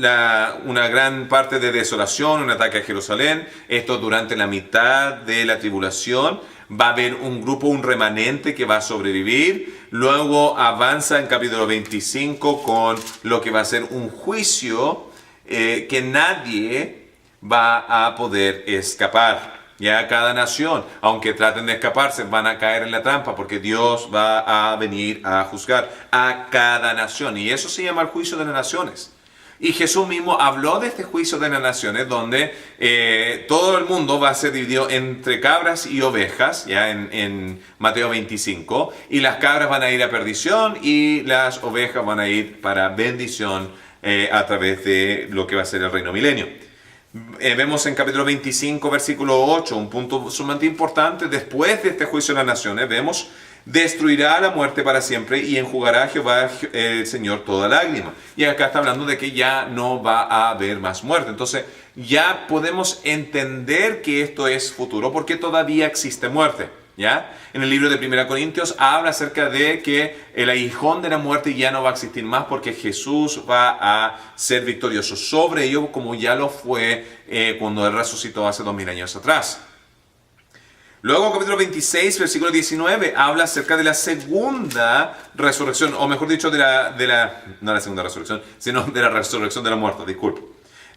una gran parte de desolación, un ataque a Jerusalén. Esto durante la mitad de la tribulación. Va a haber un grupo, un remanente que va a sobrevivir. Luego avanza en capítulo 25 con lo que va a ser un juicio que nadie va a poder escapar. Ya cada nación, aunque traten de escaparse, van a caer en la trampa porque Dios va a venir a juzgar a cada nación. Y eso se llama el juicio de las naciones. Y Jesús mismo habló de este juicio de las naciones donde todo el mundo va a ser dividido entre cabras y ovejas, ya en Mateo 25. Y las cabras van a ir a perdición y las ovejas van a ir para bendición a través de lo que va a ser el reino milenio. Vemos en capítulo 25, versículo 8, un punto sumamente importante. Después de este juicio de las naciones, vemos: destruirá la muerte para siempre y enjugará Jehová el Señor toda lágrima. Y acá está hablando de que ya no va a haber más muerte. Entonces ya podemos entender que esto es futuro porque todavía existe muerte. ¿Ya? En el libro de 1 Corintios habla acerca de que el aguijón de la muerte ya no va a existir más porque Jesús va a ser victorioso sobre ello como ya lo fue cuando Él resucitó hace 2000 años atrás. Luego, capítulo 26, versículo 19, habla acerca de la segunda resurrección, o mejor dicho, no la segunda resurrección, sino de la resurrección de la muerte, disculpe.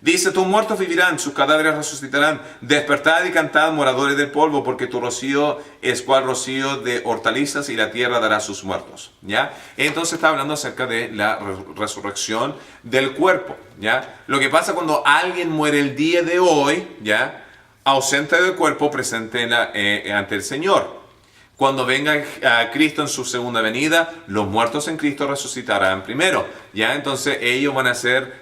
Dice: tus muertos vivirán, sus cadáveres resucitarán. Despertad y cantad, moradores del polvo, porque tu rocío es cual rocío de hortalizas y la tierra dará sus muertos. ¿Ya? Entonces está hablando acerca de la resurrección del cuerpo. ¿Ya? Lo que pasa cuando alguien muere el día de hoy, ¿ya? Ausente del cuerpo, presente ante el Señor. Cuando venga a Cristo en su segunda venida, los muertos en Cristo resucitarán primero. ¿Ya? Entonces ellos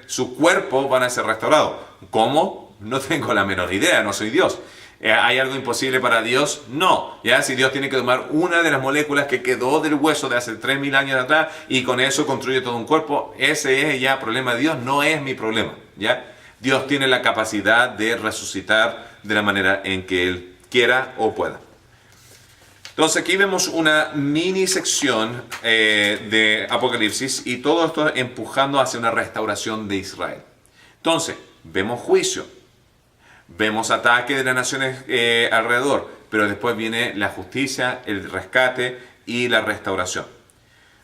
su cuerpo van a ser restaurados. ¿Cómo? No tengo la menor idea, no soy Dios. ¿Hay algo imposible para Dios? No. ¿Ya? Si Dios tiene que tomar una de las moléculas que quedó del hueso de hace 3000 años atrás y con eso construye todo un cuerpo, ese es ya problema de Dios, no es mi problema. ¿Ya? Dios tiene la capacidad de resucitar de la manera en que Él quiera o pueda. Entonces aquí vemos una mini sección de Apocalipsis y todo esto empujando hacia una restauración de Israel. Entonces, vemos juicio, vemos ataque de las naciones alrededor, pero después viene la justicia, el rescate y la restauración.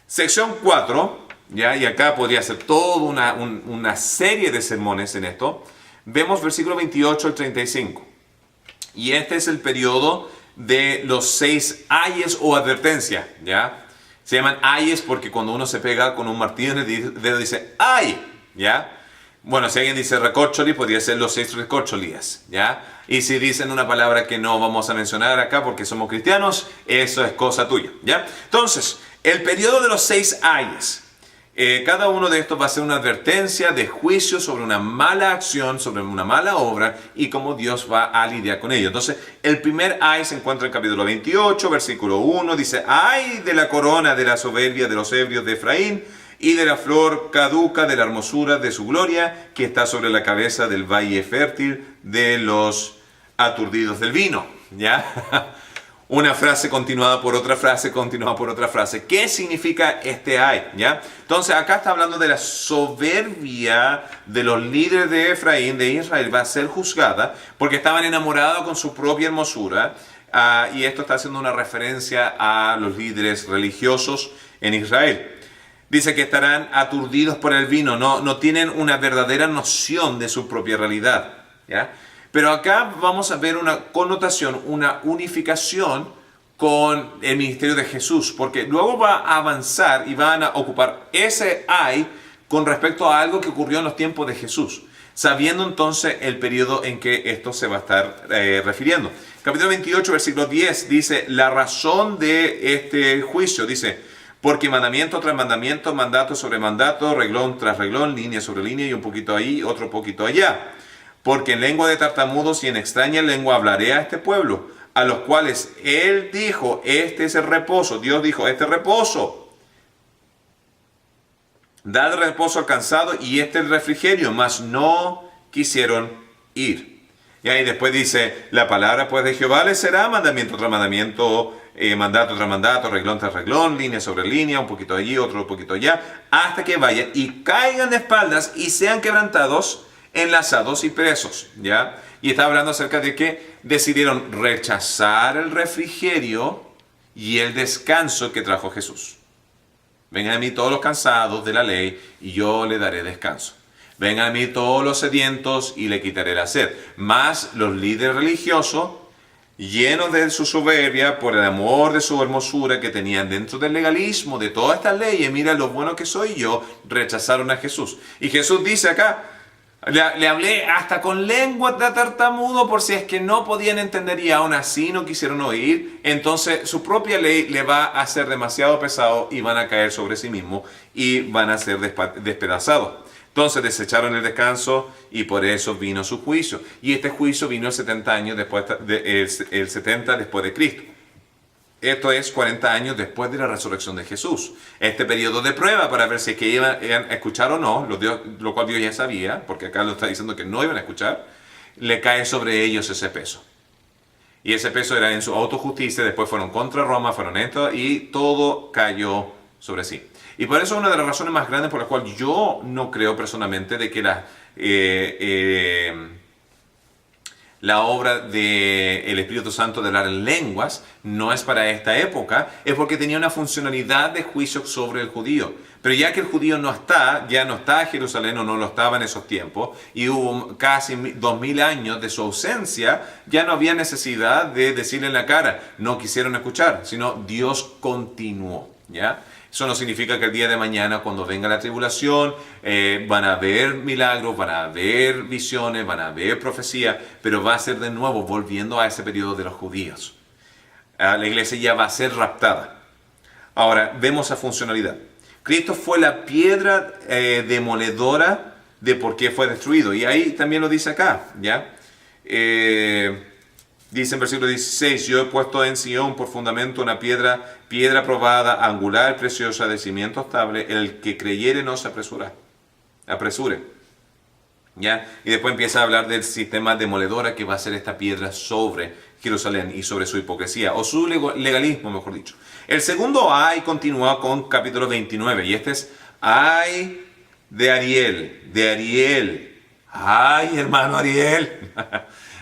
Sección 4, ¿ya? Y acá podría ser toda una serie de sermones en esto. Vemos versículo 28 al 35. Y este es el periodo de los 6 ayes o advertencia, ¿ya? Se llaman ayes porque cuando uno se pega con un martillo en el dedo dice ¡ay! ¿Ya? Bueno, si alguien dice recorcholi, podría ser los 6 recorcholías, ¿ya? Y si dicen una palabra que no vamos a mencionar acá porque somos cristianos, eso es cosa tuya, ¿ya? Entonces, el periodo de los 6 ayes. Cada uno de estos va a ser una advertencia de juicio sobre una mala acción, sobre una mala obra y cómo Dios va a lidiar con ello. Entonces, el primer ay se encuentra en capítulo 28, versículo 1. Dice, ay de la corona de la soberbia de los ebrios de Efraín y de la flor caduca de la hermosura de su gloria que está sobre la cabeza del valle fértil de los aturdidos del vino. ¿Ya? Una frase continuada por otra frase, continuada por otra frase. ¿Qué significa este ay? ¿Ya? Entonces acá está hablando de la soberbia de los líderes de Efraín, de Israel, va a ser juzgada porque estaban enamorados con su propia hermosura. Y esto está haciendo una referencia a los líderes religiosos en Israel. Dice que estarán aturdidos por el vino, no tienen una verdadera noción de su propia realidad. ¿Ya? Pero acá vamos a ver una connotación, una unificación con el ministerio de Jesús, porque luego va a avanzar y van a ocupar ese ay con respecto a algo que ocurrió en los tiempos de Jesús, sabiendo entonces el periodo en que esto se va a estar refiriendo. Capítulo 28, versículo 10 dice, la razón de este juicio, dice, porque mandamiento tras mandamiento, mandato sobre mandato, reglón tras reglón, línea sobre línea y un poquito ahí, otro poquito allá. Porque en lengua de tartamudos y en extraña lengua hablaré a este pueblo, a los cuales Él dijo, este es el reposo. Dios dijo, este reposo. Dad reposo al cansado y este el refrigerio, mas no quisieron ir. Y ahí después dice, la palabra pues de Jehová les será mandamiento tras mandamiento, mandato tras mandato, reglón tras reglón, línea sobre línea, un poquito allí, otro poquito allá, hasta que vayan y caigan de espaldas y sean quebrantados, enlazados y presos, ¿ya? Y está hablando acerca de que decidieron rechazar el refrigerio y el descanso que trajo Jesús. Vengan a mí todos los cansados de la ley y yo le daré descanso. Vengan a mí todos los sedientos y le quitaré la sed. Mas los líderes religiosos, llenos de su soberbia por el amor de su hermosura que tenían dentro del legalismo, de todas estas leyes, mira lo bueno que soy yo, rechazaron a Jesús. Y Jesús dice acá, le hablé hasta con lengua de tartamudo por si es que no podían entender y aún así no quisieron oír. Entonces su propia ley le va a ser demasiado pesado y van a caer sobre sí mismos y van a ser despedazados. Entonces desecharon el descanso y por eso vino su juicio. Y este juicio vino 70 años después el 70 después de Cristo. Esto es 40 años después de la resurrección de Jesús. Este periodo de prueba para ver si es que iban a escuchar o no, lo cual Dios ya sabía, porque acá lo está diciendo que no iban a escuchar, le cae sobre ellos ese peso. Y ese peso era en su autojusticia, después fueron contra Roma, fueron esto, y todo cayó sobre sí. Y por eso es una de las razones más grandes por las cuales yo no creo personalmente de que la obra del Espíritu Santo de hablar en lenguas no es para esta época, es porque tenía una funcionalidad de juicio sobre el judío. Pero ya que el judío ya no está en Jerusalén o no lo estaba en esos tiempos, y hubo casi 2000 años de su ausencia, ya no había necesidad de decirle en la cara, no quisieron escuchar, sino Dios continuó, ¿ya? Eso no significa que el día de mañana, cuando venga la tribulación, van a haber milagros, van a haber visiones, van a haber profecía, pero va a ser de nuevo volviendo a ese periodo de los judíos. La iglesia ya va a ser raptada. Ahora, vemos la funcionalidad. Cristo fue la piedra demoledora de por qué fue destruido. Y ahí también lo dice acá, ¿ya? Dice en versículo 16, yo he puesto en Sion por fundamento una piedra probada, angular, preciosa, de cimiento estable, el que creyere no se apresure. ¿Ya? Y después empieza a hablar del sistema demoledora que va a ser esta piedra sobre Jerusalén y sobre su hipocresía, o su legalismo, mejor dicho. El segundo ay continúa con capítulo 29, y este es ay de Ariel. Ay, hermano Ariel.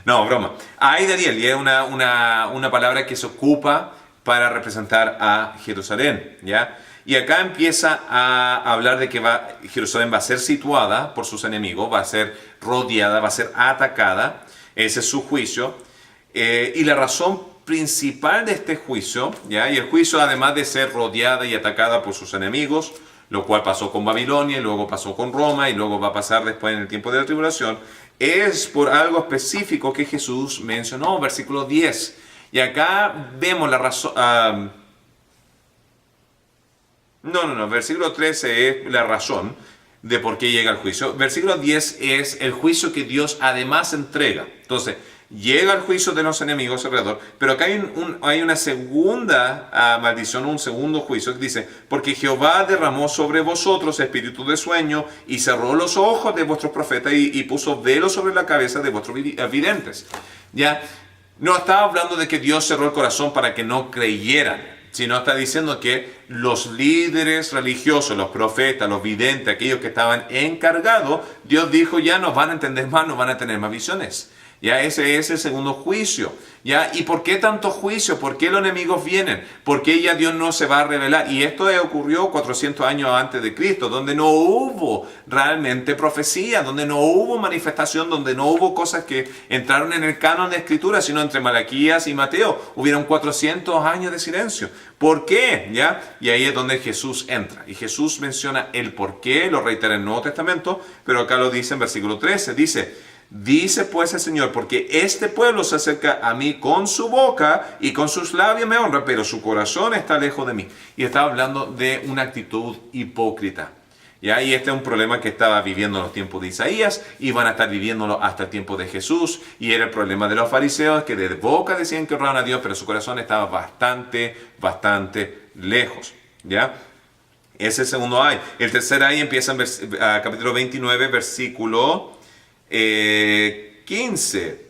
No, broma. Ay de Ariel, y es una palabra que se ocupa para representar a Jerusalén, ¿ya? Y acá empieza a hablar de que Jerusalén va a ser situada por sus enemigos, va a ser rodeada, va a ser atacada. Ese es su juicio. Y la razón principal de este juicio, ¿ya? Y el juicio, además de ser rodeada y atacada por sus enemigos, lo cual pasó con Babilonia, y luego pasó con Roma, y luego va a pasar después en el tiempo de la tribulación, es por algo específico que Jesús mencionó, versículo 10. Y acá vemos la razón. No. Versículo 13 es la razón de por qué llega el juicio. Versículo 10 es el juicio que Dios además entrega. Entonces, llega el juicio de los enemigos alrededor, pero acá hay una segunda maldición, un segundo juicio que dice, porque Jehová derramó sobre vosotros espíritu de sueño y cerró los ojos de vuestros profetas y puso velo sobre la cabeza de vuestros videntes. ¿Ya? No está hablando de que Dios cerró el corazón para que no creyeran, sino está diciendo que los líderes religiosos, los profetas, los videntes, aquellos que estaban encargados, Dios dijo ya no van a entender más, no van a tener más visiones. Ya ese es el segundo juicio. ¿Ya? ¿Y por qué tanto juicio? ¿Por qué los enemigos vienen? ¿Por qué ya Dios no se va a revelar? Y esto ocurrió 400 años antes de Cristo, donde no hubo realmente profecía, donde no hubo manifestación, donde no hubo cosas que entraron en el canon de Escritura, sino entre Malaquías y Mateo. Hubieron 400 años de silencio. ¿Por qué? ¿Ya? Y ahí es donde Jesús entra. Y Jesús menciona el por qué, lo reitera en el Nuevo Testamento, pero acá lo dice en versículo 13. Dice pues el Señor, porque este pueblo se acerca a mí con su boca y con sus labios me honra, pero su corazón está lejos de mí. Y está hablando de una actitud hipócrita. ¿Ya? Y este es un problema que estaba viviendo en los tiempos de Isaías y van a estar viviéndolo hasta el tiempo de Jesús. Y era el problema de los fariseos, que de boca decían que honraban a Dios, pero su corazón estaba bastante lejos. ¿Ya? Ese es el segundo ay. El tercer ay empieza en capítulo 29, versículo 15.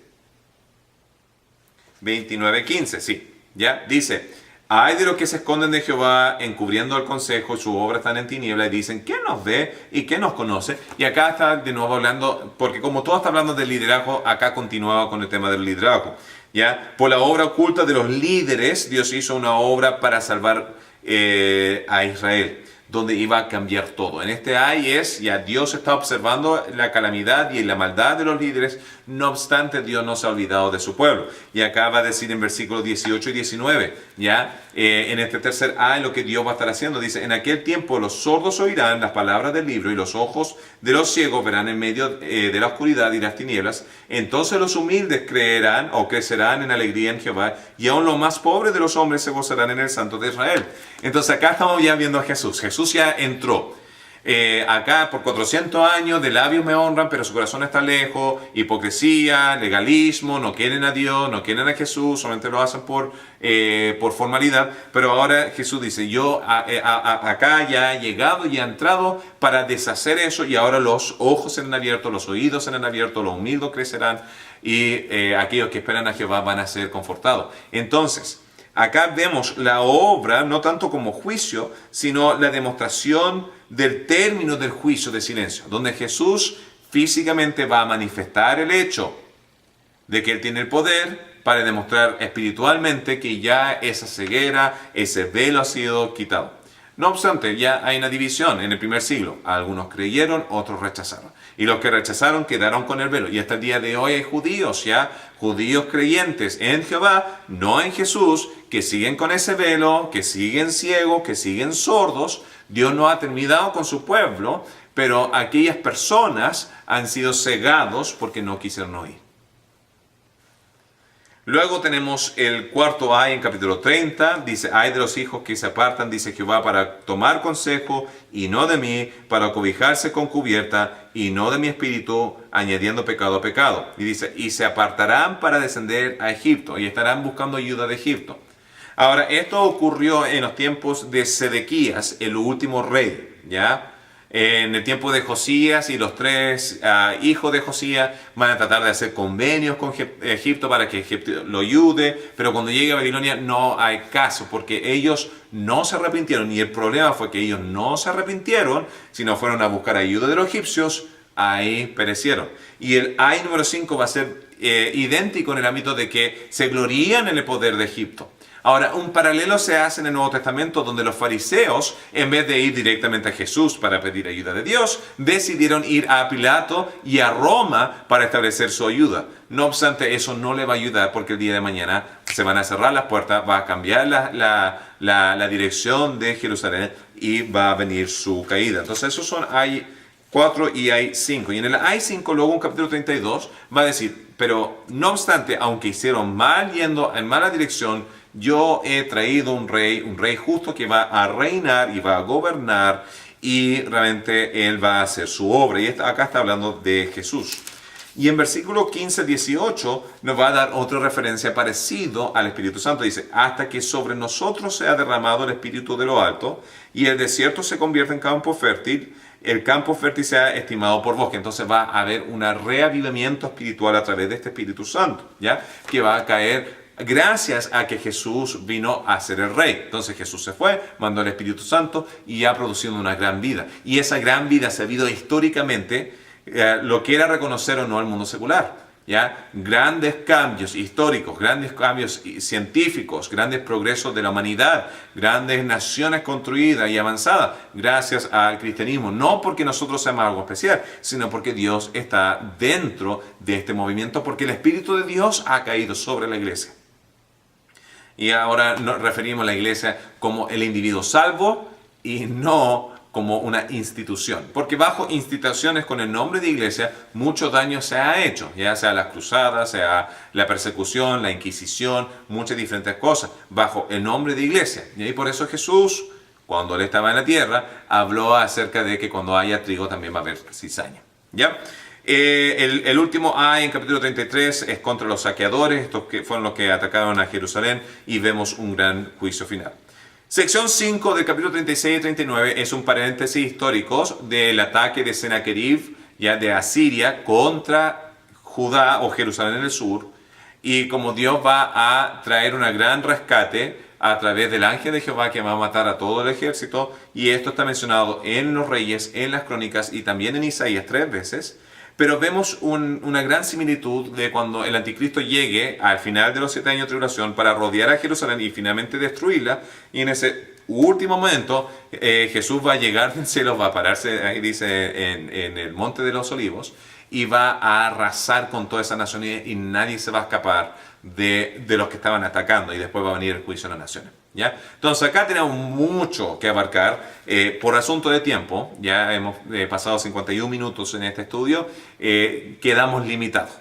29:15, sí. ¿Ya? Dice, ay de los que se esconden de Jehová, encubriendo el consejo, su obra están en tiniebla, y dicen, ¿quién nos ve y quién nos conoce? Y acá está de nuevo hablando, porque como todo está hablando del liderazgo, acá continuaba con el tema del liderazgo. ¿Ya? Por la obra oculta de los líderes, Dios hizo una obra para salvar a Israel, donde iba a cambiar todo. En este ay ya Dios está observando la calamidad y la maldad de los líderes, no obstante Dios no se ha olvidado de su pueblo. Y acá va a decir en versículos 18 y 19, ¿ya? En este tercer ay lo que Dios va a estar haciendo, dice, en aquel tiempo los sordos oirán las palabras del libro y los ojos de los ciegos verán en medio de la oscuridad y las tinieblas. Entonces los humildes creerán o crecerán en alegría en Jehová y aún los más pobres de los hombres se gozarán en el Santo de Israel. Entonces acá estamos ya viendo a Jesús. Jesús ya entró. Acá por 400 años de labios me honran, pero su corazón está lejos, hipocresía, legalismo, no quieren a Dios, no quieren a Jesús, solamente lo hacen por formalidad. Pero ahora Jesús dice, yo acá ya he llegado y he entrado para deshacer eso, y ahora los ojos serán abiertos, los oídos serán abiertos, los humildes crecerán y aquellos que esperan a Jehová van a ser confortados. Entonces, acá vemos la obra no tanto como juicio, sino la demostración del término del juicio de silencio, donde Jesús físicamente va a manifestar el hecho de que Él tiene el poder para demostrar espiritualmente que ya esa ceguera, ese velo ha sido quitado. No obstante, ya hay una división en el primer siglo. Algunos creyeron, otros rechazaron. Y los que rechazaron quedaron con el velo. Y hasta el día de hoy hay judíos, judíos creyentes en Jehová, no en Jesús, que siguen con ese velo, que siguen ciegos, que siguen sordos. Dios no ha terminado con su pueblo, pero aquellas personas han sido cegados porque no quisieron oír. Luego tenemos el cuarto ay en capítulo 30, dice, ay de los hijos que se apartan, dice Jehová, para tomar consejo y no de mí, para cobijarse con cubierta y no de mi espíritu, añadiendo pecado a pecado. Y dice, y se apartarán para descender a Egipto y estarán buscando ayuda de Egipto. Ahora, esto ocurrió en los tiempos de Sedequías, el último rey, ¿ya? En el tiempo de Josías, y los tres hijos de Josías van a tratar de hacer convenios con Egipto para que Egipto lo ayude, pero cuando llegue a Babilonia no hay caso, porque ellos no se arrepintieron, y el problema fue que ellos no se arrepintieron, sino fueron a buscar ayuda de los egipcios, ahí perecieron. Y el ay número 5 va a ser idéntico en el ámbito de que se glorían en el poder de Egipto. Ahora, un paralelo se hace en el Nuevo Testamento, donde los fariseos, en vez de ir directamente a Jesús para pedir ayuda de Dios, decidieron ir a Pilato y a Roma para establecer su ayuda. No obstante, eso no le va a ayudar, porque el día de mañana se van a cerrar las puertas, va a cambiar la dirección de Jerusalén y va a venir su caída. Entonces, esos son ay 4 y ay 5. Y en el ay 5, luego en capítulo 32, va a decir, pero no obstante, aunque hicieron mal yendo en mala dirección, yo he traído un rey justo que va a reinar y va a gobernar y realmente él va a hacer su obra. Y acá está hablando de Jesús. Y en versículo 15-18 nos va a dar otra referencia parecido al Espíritu Santo. Dice, hasta que sobre nosotros sea derramado el Espíritu de lo alto y el desierto se convierta en campo fértil, el campo fértil sea estimado por bosque. Entonces va a haber un reavivamiento espiritual a través de este Espíritu Santo, ¿ya? Que va a caer gracias a que Jesús vino a ser el rey. Entonces Jesús se fue, mandó el Espíritu Santo y ha producido una gran vida. Y esa gran vida se ha visto históricamente, lo quiera reconocer o no el mundo secular, ¿ya? Grandes cambios históricos, grandes cambios científicos, grandes progresos de la humanidad, grandes naciones construidas y avanzadas gracias al cristianismo. No porque nosotros seamos algo especial, sino porque Dios está dentro de este movimiento, porque el Espíritu de Dios ha caído sobre la iglesia. Y ahora nos referimos a la iglesia como el individuo salvo y no como una institución, porque bajo instituciones con el nombre de iglesia mucho daño se ha hecho, ya sea las cruzadas, sea la persecución, la inquisición, muchas diferentes cosas bajo el nombre de iglesia. Y ahí por eso Jesús, cuando él estaba en la tierra, habló acerca de que cuando haya trigo también va a haber cizaña, ¿ya? El último A en capítulo 33 es contra los saqueadores, estos que fueron los que atacaron a Jerusalén, y vemos un gran juicio final. Sección 5 del capítulo 36 y 39 es un paréntesis histórico del ataque de Sennacherib, ya de Asiria, contra Judá o Jerusalén en el sur, y como Dios va a traer un gran rescate a través del ángel de Jehová que va a matar a todo el ejército, y esto está mencionado en los Reyes, en las Crónicas y también en Isaías 3 veces. Pero vemos una gran similitud de cuando el anticristo llegue al final de los 7 años de tribulación para rodear a Jerusalén y finalmente destruirla. Y en ese último momento Jesús va a llegar del cielo, va a pararse, ahí dice, en el monte de los olivos, y va a arrasar con toda esa nación y nadie se va a escapar de los que estaban atacando, y después va a venir el juicio de las naciones, ¿ya? Entonces acá tenemos mucho que abarcar por asunto de tiempo. Ya hemos pasado 51 minutos en este estudio, quedamos limitados.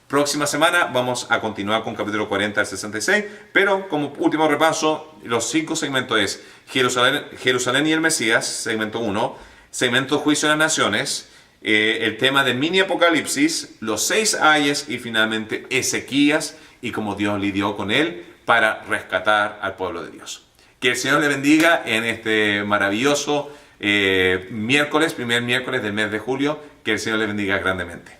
Próxima semana vamos a continuar con capítulo 40 al 66, pero como último repaso, los 5 segmentos es Jerusalén y el Mesías, segmento 1, segmento Juicio de las Naciones, el tema del mini apocalipsis, los 6 ayes y finalmente Ezequías y cómo Dios lidió con él para rescatar al pueblo de Dios. Que el Señor le bendiga en este maravilloso primer miércoles del mes de julio. Que el Señor le bendiga grandemente.